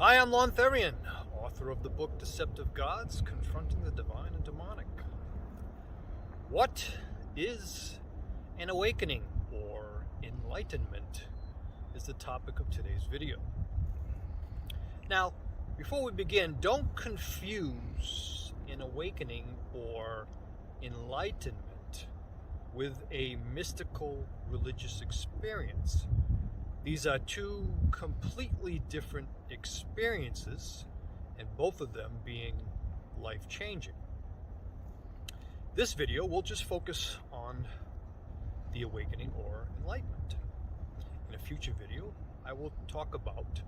Hi, I'm Lorne Therrien, author of the book Deceptive Gods, Confronting the Divine and Demonic. What is an awakening or enlightenment is the topic of today's video. Now, before we begin, don't confuse an awakening or enlightenment with a mystical religious experience. These are two completely different experiences, and both of them being life-changing. This video will just focus on the awakening or enlightenment. In a future video, I will talk about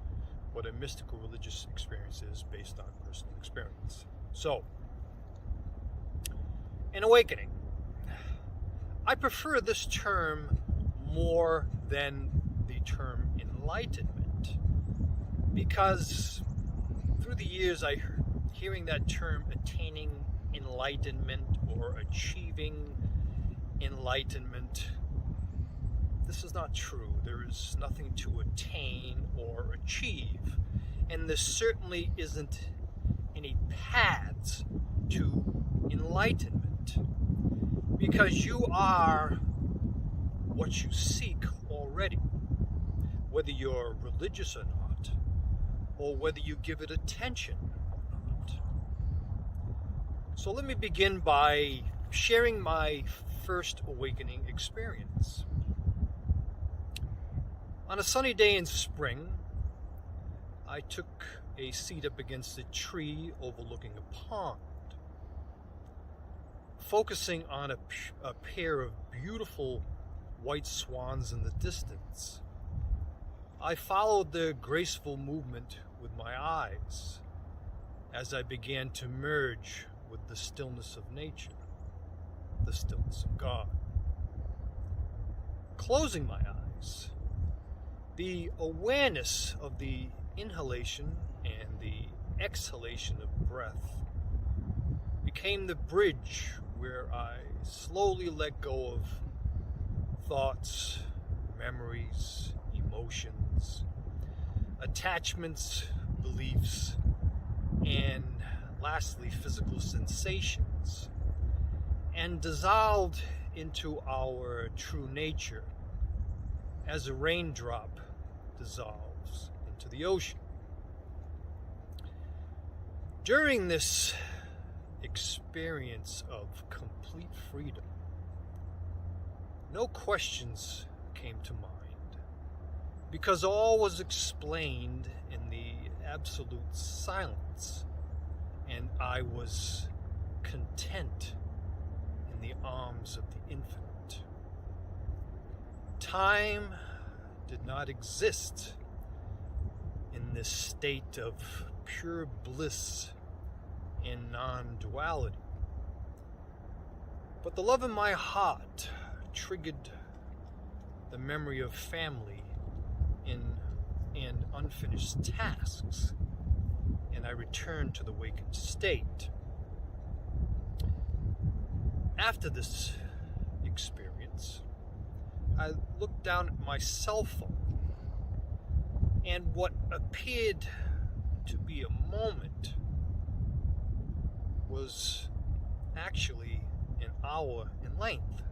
what a mystical religious experience is based on personal experience. So, an awakening. I prefer this term more than the term enlightenment, because through the years I heard hearing that term attaining enlightenment or achieving enlightenment. This is not true. There is nothing to attain or achieve, and there certainly isn't any paths to enlightenment, because you are what you seek already, whether you're religious or not, or whether you give it attention or not. So let me begin by sharing my first awakening experience. On a sunny day in spring, I took a seat up against a tree overlooking a pond, focusing on a pair of beautiful white swans in the distance. I followed their graceful movement with my eyes as I began to merge with the stillness of nature, the stillness of God. Closing my eyes, the awareness of the inhalation and the exhalation of breath became the bridge where I slowly let go of thoughts, memories, emotions, attachments, beliefs, and lastly, physical sensations, and dissolved into our true nature as a raindrop dissolves into the ocean. During this experience of complete freedom, no questions came to mind, because all was explained in the absolute silence, and I was content in the arms of the infinite. Time did not exist in this state of pure bliss and non-duality, but the love in my heart triggered the memory of family and unfinished tasks, and I returned to the awakened state. After this experience, I looked down at my cell phone, and what appeared to be a moment was actually an hour in length.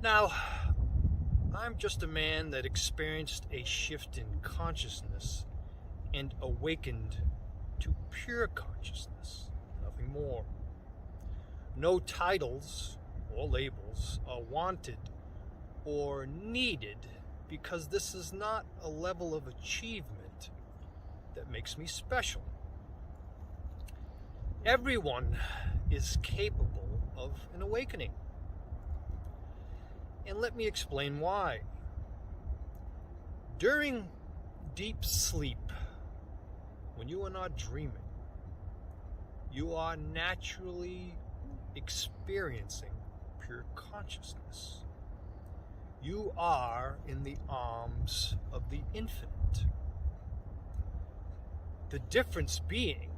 Now, I'm just a man that experienced a shift in consciousness and awakened to pure consciousness, nothing more. No titles or labels are wanted or needed, because this is not a level of achievement that makes me special. Everyone is capable of an awakening. And let me explain why. During deep sleep, when you are not dreaming, you are naturally experiencing pure consciousness. You are in the arms of the infinite. The difference being,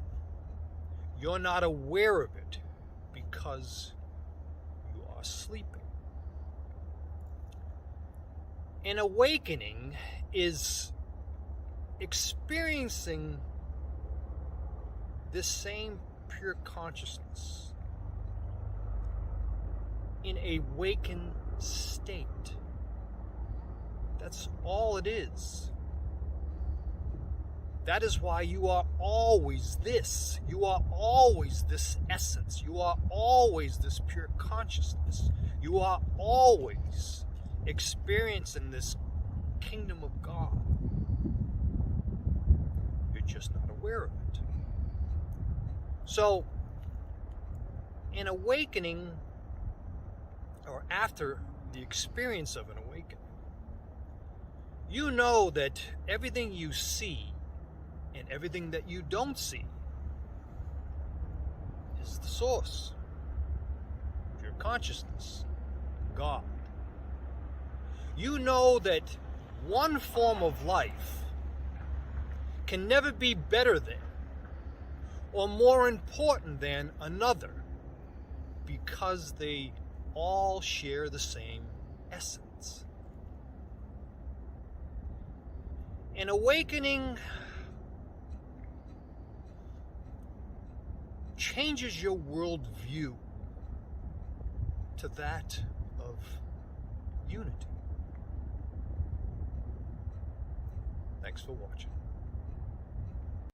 you're not aware of it because you are sleeping. An awakening is experiencing this same pure consciousness in a wakened state. That's all it is. That is why you are always this. You are always this essence. You are always this pure consciousness. You are always experiencing this kingdom of God. You're just not aware of it. So, in awakening, or after the experience of an awakening, you know that everything you see and everything that you don't see is the source, pure consciousness, God. You know that one form of life can never be better than or more important than another because they all share the same essence. An awakening changes your worldview to that of unity. Thanks for watching.